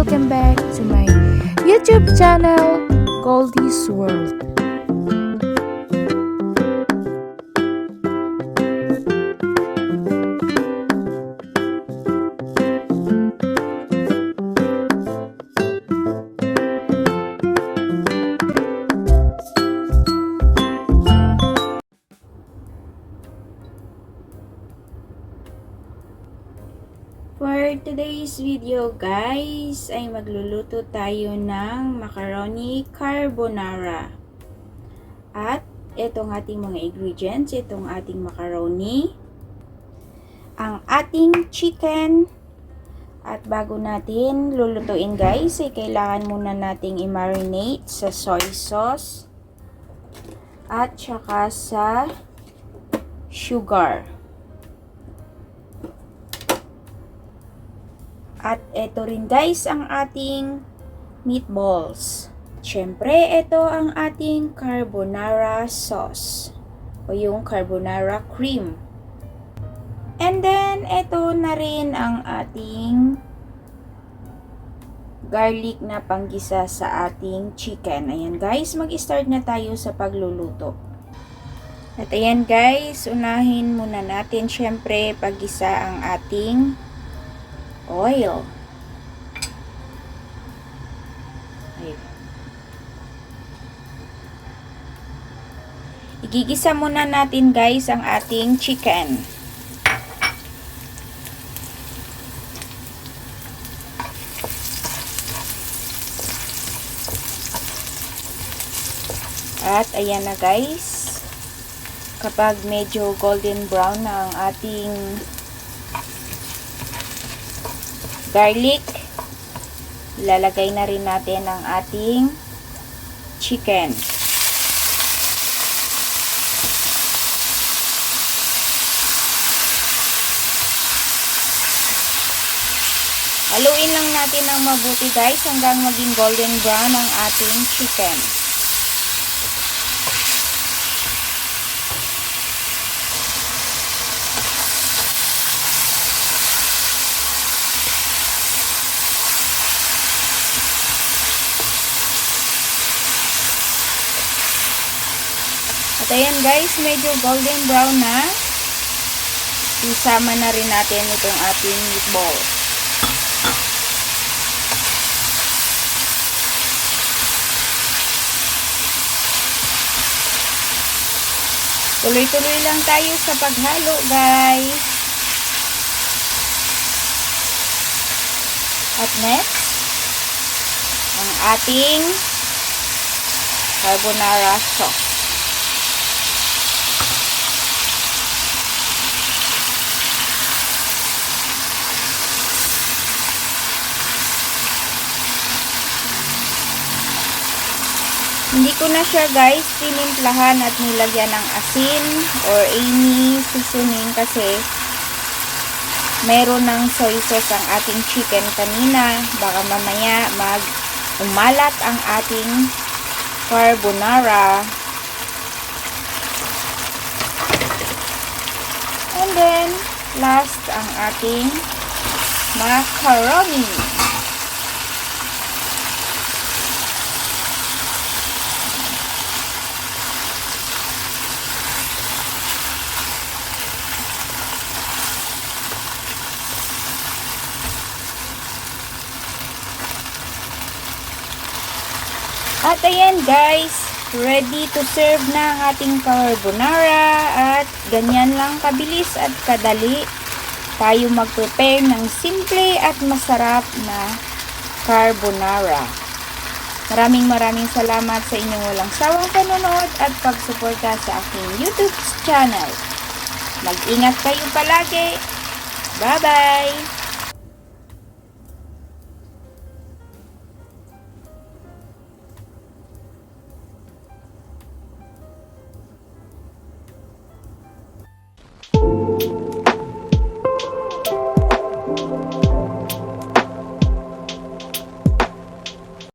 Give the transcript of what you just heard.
welcome back to my YouTube channel, Goldie's World. For today's video guys, ay magluluto tayo ng macaroni carbonara. At itong ating mga ingredients, itong ating macaroni, ang ating chicken, at bago natin lulutuin guys, ay kailangan muna nating i-marinate sa soy sauce at saka sa sugar. At ito rin guys ang ating meatballs. Siyempre, ito ang ating carbonara sauce o yung carbonara cream. And then, ito na rin ang ating garlic na panggisa sa ating chicken. Ayan guys, mag-start na tayo sa pagluluto. At ayan guys, unahin muna natin siyempre paggisa ang ating oil. Igigisa muna natin guys ang ating chicken. At ayan na guys, kapag medyo golden brown na ang ating garlic, ilalagay na rin natin ang ating chicken. Haluin lang natin ng mabuti guys hanggang maging golden brown ang ating chicken. At ayan guys, medyo golden brown na. Isama na rin natin itong ating meatball. Tuloy-tuloy lang tayo sa paghalo guys. At next, ang ating carbonara sauce. Hindi ko na siya guys tinimplahan at nilagyan ng asin or any seasoning kasi meron ng soy sauce ang ating chicken kanina. Baka mamaya umalat ang ating carbonara. And then last ang ating macaroni. At ayan guys, ready to serve na ang ating carbonara at ganyan lang kabilis at kadali tayo mag-prepare ng simple at masarap na carbonara. Maraming salamat sa inyong walang sawang panonood at pagsuporta sa aking YouTube channel. Mag-ingat kayo palagi. Bye-bye!